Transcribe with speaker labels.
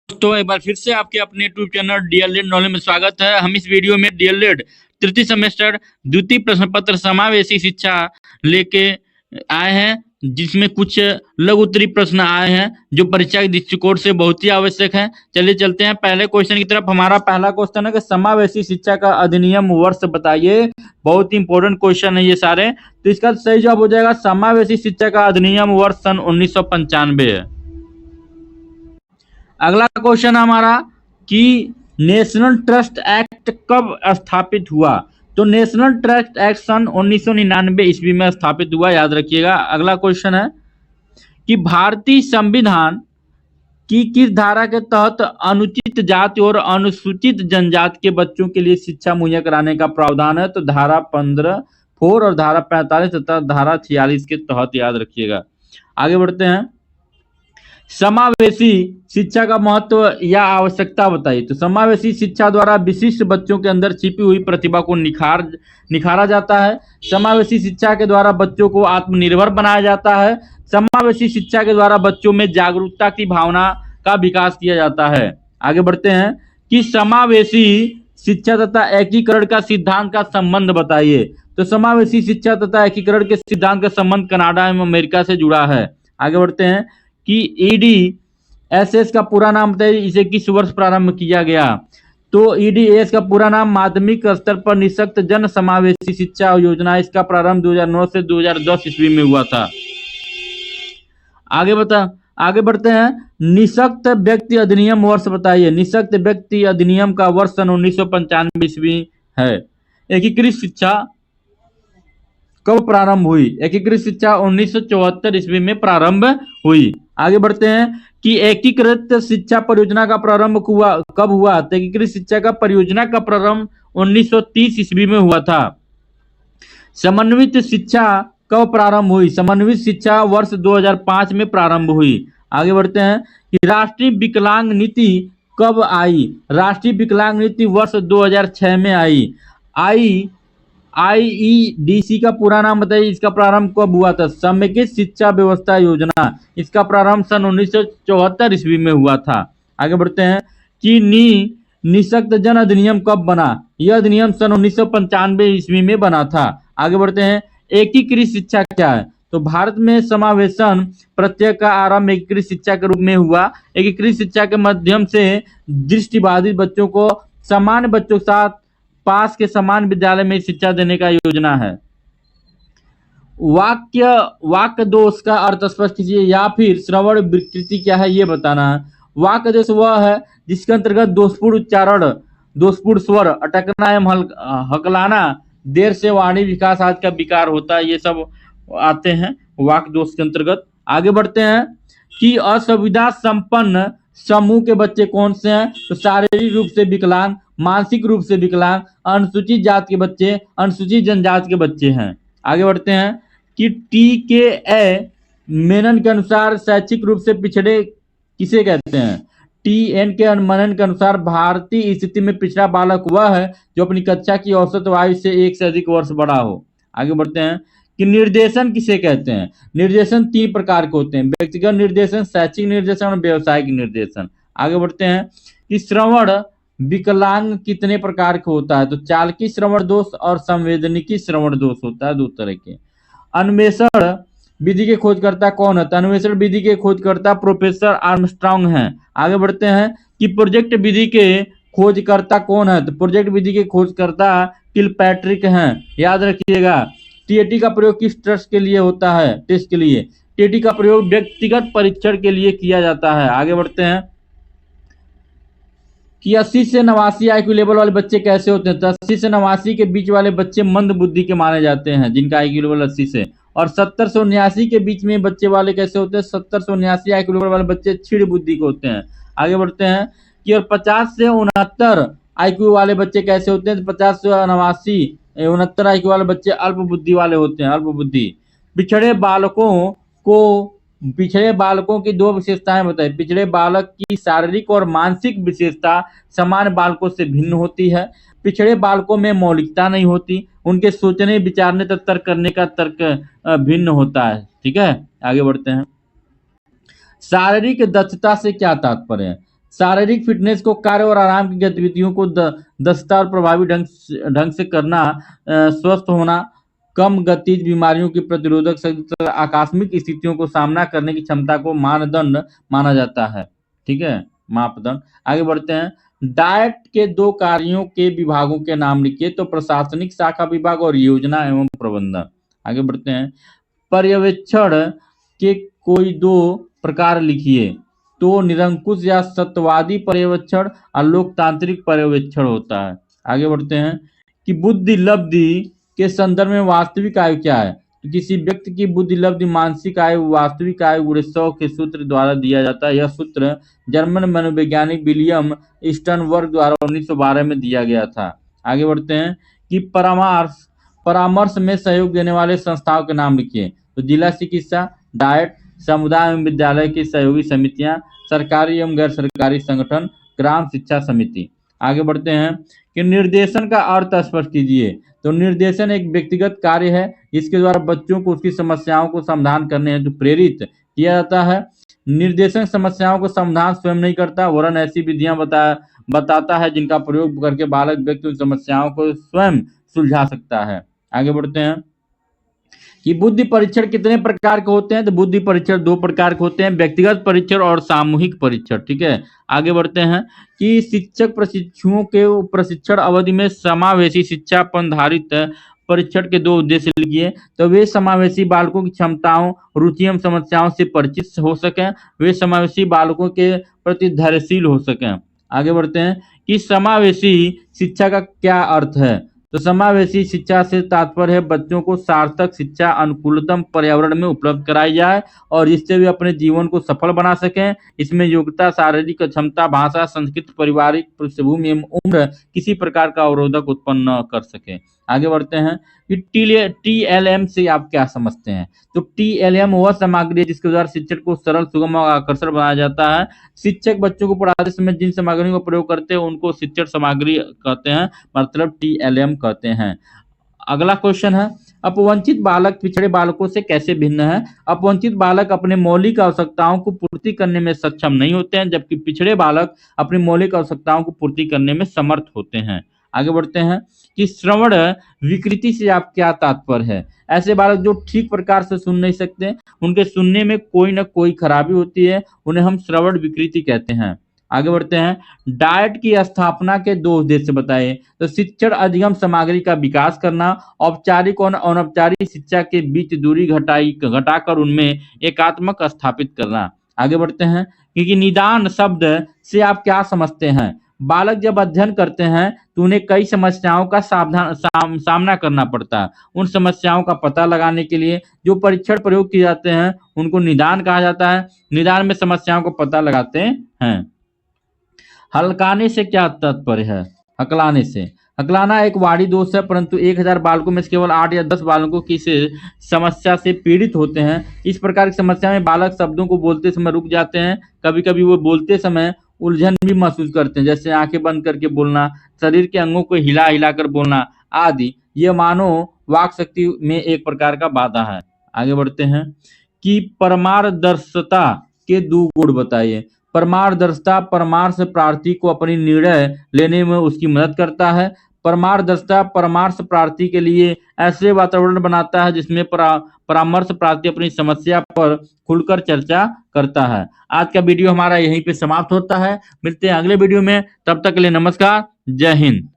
Speaker 1: दोस्तों एक बार फिर से आपके अपने यूट्यूब चैनल डीएलएड नॉलेज में स्वागत है। हम इस वीडियो में डीएलएड तृतीय सेमेस्टर द्वितीय प्रश्न पत्र समावेशी शिक्षा लेके आए हैं, जिसमें कुछ लघु उत्तरी प्रश्न आए हैं जो परीक्षा के दृष्टिकोण से बहुत ही आवश्यक है। चलिए चलते हैं पहले क्वेश्चन की तरफ। हमारा पहला क्वेश्चन है कि समावेशी शिक्षा का अधिनियम वर्ष बताइए। बहुत ही इंपॉर्टेंट क्वेश्चन है ये सारे। तो इसका सही जवाब हो जाएगा समावेशी शिक्षा का अधिनियम वर्ष सन 1995 है। अगला क्वेश्चन हमारा कि नेशनल ट्रस्ट एक्ट कब स्थापित हुआ। तो नेशनल ट्रस्ट एक्ट सन 1999 ईस्वी में स्थापित हुआ, याद रखिएगा। अगला क्वेश्चन है कि भारतीय संविधान की किस धारा के तहत अनुचित जाति और अनुसूचित जनजाति के बच्चों के लिए शिक्षा मुहैया कराने का प्रावधान है। तो धारा 15(4) और धारा 45 तथा धारा 46 के तहत, याद रखिएगा। आगे बढ़ते हैं। समावेशी शिक्षा का महत्व या आवश्यकता बताइए। तो समावेशी शिक्षा द्वारा विशिष्ट बच्चों के अंदर छिपी हुई प्रतिभा को निखारा जाता है। समावेशी शिक्षा के द्वारा बच्चों को आत्मनिर्भर बनाया जाता है। समावेशी शिक्षा के द्वारा बच्चों में जागरूकता की भावना का विकास किया जाता है। आगे बढ़ते हैं कि समावेशी शिक्षा तथा एकीकरण का सिद्धांत का संबंध बताइए। तो समावेशी शिक्षा तथा एकीकरण के सिद्धांत का संबंध कनाडा एवं अमेरिका से जुड़ा है। आगे बढ़ते हैं कि EDSS का पूरा नाम बताइए, इसे किस वर्ष प्रारंभ किया गया। तो EDSS का पूरा नाम माध्यमिक स्तर पर निःशक्त जन समावेशी शिक्षा योजना। इसका प्रारंभ 2009 से 2010 ईस्वी में हुआ था। आगे बढ़ते हैं। निःशक्त व्यक्ति अधिनियम वर्ष बताइए। निःशक्त व्यक्ति अधिनियम का वर्ष सन 1995 ईस्वी है। एकीकृत शिक्षा कब प्रारंभ हुई। एकीकृत शिक्षा 1974 ईस्वी में प्रारंभ हुई। आगे बढ़ते हैं कि एकीकृत शिक्षा परियोजना का प्रारंभ कब हुआ। तो एकीकृत शिक्षा का परियोजना का प्रारंभ 1930 ईस्वी में हुआ था। समन्वित शिक्षा कब प्रारंभ हुई। समन्वित शिक्षा वर्ष 2005 में प्रारंभ हुई। आगे बढ़ते हैं कि राष्ट्रीय विकलांग नीति कब आई। राष्ट्रीय विकलांग नीति वर्ष 2006 में आई। IEDC का पूरा नाम बताइए। इसका प्रारंभ कब हुआ था। समेकित शिक्षा व्यवस्था योजना। इसका प्रारंभ सन 1974 ईस्वी में हुआ था। आगे बढ़ते हैं कि निःशक्त जन अधिनियम कब बना। यह अधिनियम सन 1995 ईस्वी में बना था। आगे बढ़ते हैं। एकीकृत शिक्षा क्या है। तो भारत में समावेशन प्रत्यय का आरंभ एकीकृत शिक्षा के रूप में हुआ। एकीकृत शिक्षा के माध्यम से दृष्टिबाधित बच्चों को सामान्य बच्चों के साथ पास के समान विद्यालय में शिक्षा देने का योजना है। वाक्य दोष का अर्थ स्पष्ट कीजिए या फिर श्रवण विकृति क्या है ये बताना है। वाक्य दोष वह है जिसके अंतर्गत दोषपूर्ण उच्चारण, दोषपूर्ण स्वर, अटकना एवं हकलाना, देर से वाणी विकास आदि का विकार होता है। ये सब आते हैं वाक्य दोष के अंतर्गत। आगे बढ़ते हैं कि असुविधा संपन्न समूह के बच्चे कौन से हैं। तो शारीरिक रूप से विकलांग, मानसिक रूप से विकलांग, अनुसूचित जाति के बच्चे, अनुसूचित जनजाति के बच्चे हैं। आगे बढ़ते हैं कि TKA मेनन के अनुसार शैक्षिक रूप से पिछड़े किसे कहते हैं। TN के मेनन के अनुसार भारतीय स्थिति में पिछड़ा बालक वह है जो अपनी कक्षा की औसत आयु से 1 से अधिक वर्ष बड़ा हो। आगे बढ़ते हैं कि निर्देशन किसे कहते हैं। निर्देशन 3 प्रकार के होते हैं। व्यक्तिगत निर्देशन, शैक्षिक निर्देशन और व्यावसायिक निर्देशन। आगे बढ़ते हैं कि श्रवण विकलांग कितने प्रकार का होता है। तो चालकी श्रवण दोष और संवेदनिकी श्रवण दोष होता है, 2 तरह के। अन्वेषण विधि के खोजकर्ता कौन है। तो अन्वेषण विधि के खोजकर्ता प्रोफेसर आर्मस्ट्रांग हैं। आगे बढ़ते हैं कि प्रोजेक्ट विधि के खोजकर्ता कौन है। तो प्रोजेक्ट विधि के खोजकर्ता किलपैट्रिक हैं, याद रखिएगा। TAT का प्रयोग किस टेस्ट के लिए होता है। टेस्ट के लिए TAT का प्रयोग व्यक्तिगत परीक्षण के लिए किया जाता है। आगे बढ़ते हैं कि 80 से 89 IQ लेवल वाले बच्चे कैसे होते हैं। तो 80 से 89 के बीच वाले बच्चे मंद बुद्धि के माने जाते हैं, जिनका IQ लेवल 80 से। और 70 से 79 के बीच में बच्चे वाले कैसे होते हैं। 70 से 79 IQ लेवल वाले बच्चे क्षीण बुद्धि के होते हैं। आगे बढ़ते हैं कि और 50 से 69 IQ वाले बच्चे कैसे होते हैं। तो 50 से 69 IQ वाले बच्चे अल्प बुद्धि वाले होते हैं, अल्प बुद्धि। पिछड़े बालकों की 2 विशेषताएं बताइए। पिछड़े बालक की शारीरिक और मानसिक विशेषता सामान्य बालकों से भिन्न होती है। पिछड़े बालकों में मौलिकता नहीं होती। उनके सोचने, विचारने तथा तर्क करने का तर्क भिन्न होता है। ठीक है, आगे बढ़ते हैं। शारीरिक दक्षता से क्या तात्पर्य है। शारीरिक फिटनेस को कार्य और आराम की गतिविधियों को दस्ता और प्रभावी ढंग से करना, स्वस्थ होना, कम गतिज बीमारियों की प्रतिरोधक शक्ति तथा आकस्मिक स्थितियों को सामना करने की क्षमता को मानदंड माना जाता है। ठीक है, मापदंड। आगे बढ़ते हैं। डाइट के 2 कार्यों के विभागों के नाम लिखिए। तो प्रशासनिक शाखा विभाग और योजना एवं प्रबंधन। आगे बढ़ते हैं। पर्यवेक्षण के कोई 2 प्रकार लिखिए। तो निरंकुश या सत्यवादी पर्यवेक्षण और लोकतांत्रिक पर्यवेक्षण होता है। आगे बढ़ते हैं कि बुद्धि लब्धि के संदर्भ में वास्तविक आयु क्या है। तो किसी व्यक्ति की बुद्धि लब्धि मानसिक आयु वास्तविक आयु गुणे 100 के सूत्र द्वारा दिया जाता है। यह सूत्र जर्मन मनोवैज्ञानिक विलियम स्टर्नबर्ग द्वारा 1912 में दिया गया था। आगे बढ़ते हैं कि परामर्श में सहयोग देने वाले संस्थाओं के नाम लिखिए। तो जिला चिकित्सा, डाइट, समुदाय एवं विद्यालय की सहयोगी समितियां, सरकारी एवं गैर सरकारी संगठन, ग्राम शिक्षा समिति। आगे बढ़ते हैं कि निर्देशन का अर्थ स्पष्ट कीजिए। तो निर्देशन एक व्यक्तिगत कार्य है जिसके द्वारा बच्चों को उसकी समस्याओं को समाधान करने हेतु प्रेरित किया जाता है। निर्देशन समस्याओं को समाधान स्वयं नहीं करता, वरन ऐसी विधियां बताता है जिनका प्रयोग करके बालक व्यक्ति उन समस्याओं को स्वयं सुलझा सकता है। आगे बढ़ते हैं कि बुद्धि परीक्षण कितने प्रकार के होते हैं। तो बुद्धि परीक्षण 2 प्रकार के होते हैं, व्यक्तिगत परीक्षण और सामूहिक परीक्षण। ठीक है, आगे बढ़ते हैं कि शिक्षक प्रशिक्षुओं के प्रशिक्षण अवधि में समावेशी शिक्षापनधारित परीक्षण के 2 उद्देश्य लिखिए। तो वे समावेशी बालकों की क्षमताओं, रुचि एवं समस्याओं से परिचित हो सकें, वे समावेशी बालकों के प्रति धैर्यशील हो सकें। आगे बढ़ते हैं कि समावेशी शिक्षा का क्या अर्थ है। तो समावेशी शिक्षा से तात्पर्य है बच्चों को सार्थक शिक्षा अनुकूलतम पर्यावरण में उपलब्ध कराई जाए और इससे वे अपने जीवन को सफल बना सकें। इसमें योग्यता, शारीरिक क्षमता, भाषा, संस्कृति, पारिवारिक पृष्ठभूमि एवं उम्र किसी प्रकार का अवरोधक उत्पन्न न कर सके। आगे बढ़ते हैं कि TLM से आप क्या समझते हैं। तो TLM वह सामग्री है जिसके द्वारा शिक्षण को सरल, सुगम और आकर्षक बनाया जाता है। शिक्षक बच्चों को पढ़ाते समय जिन सामग्रियों का प्रयोग करते हैं उनको शिक्षण सामग्री कहते हैं, मतलब TLM कहते हैं। अगला क्वेश्चन है, अपवंचित बालक पिछड़े बालकों से कैसे भिन्न है। अपवंचित बालक अपने मौलिक आवश्यकताओं को पूर्ति करने में सक्षम नहीं होते हैं, जबकि पिछड़े बालक अपनी मौलिक आवश्यकताओं को पूर्ति करने में समर्थ होते हैं। आगे बढ़ते हैं कि श्रवण विकृति से आप क्या तात्पर्य है। ऐसे बालक जो ठीक प्रकार से सुन नहीं सकते, उनके सुनने में कोई ना कोई खराबी होती है, उन्हें हम श्रवण विकृति कहते हैं। आगे बढ़ते हैं। डाइट की स्थापना के 2 उद्देश्य बताइए। तो शिक्षण अधिगम सामग्री का विकास करना, औपचारिक और अनौपचारिक शिक्षा के बीच दूरी घटाकर उनमें एकात्मक स्थापित करना। आगे बढ़ते हैं क्योंकि निदान शब्द से आप क्या समझते हैं। बालक जब अध्ययन करते हैं तो उन्हें कई समस्याओं का सामना करना पड़ता है। उन समस्याओं का पता लगाने के लिए जो परीक्षण प्रयोग किए जाते हैं उनको निदान कहा जाता है। निदान में समस्याओं को पता लगाते हैं। हल्काने से क्या तात्पर्य है। हकलाने से, हकलाना एक वाणी दोष है, परंतु 1000 बालकों में से केवल 8 या 10 बालकों की समस्या से पीड़ित होते हैं। इस प्रकार की समस्या में बालक शब्दों को बोलते समय रुक जाते हैं। कभी कभी वो बोलते समय उलझन भी महसूस करते हैं, जैसे आंखें बंद करके बोलना, शरीर के अंगों को हिला हिलाकर बोलना आदि। ये मानो वाक शक्ति में एक प्रकार का बाधा है। आगे बढ़ते हैं कि परमार्दर्शता के 2 गुण बताइए। परमार्दर्शिता परामर्श प्रार्थी को अपनी निर्णय लेने में उसकी मदद करता है। परमार्दर्शिता परामर्श प्रार्थी के लिए ऐसे वातावरण बनाता है जिसमें परामर्श प्रार्थी अपनी समस्या पर खुलकर चर्चा करता है। आज का वीडियो हमारा यहीं पे समाप्त होता है। मिलते हैं अगले वीडियो में, तब तक के लिए नमस्कार, जय हिंद।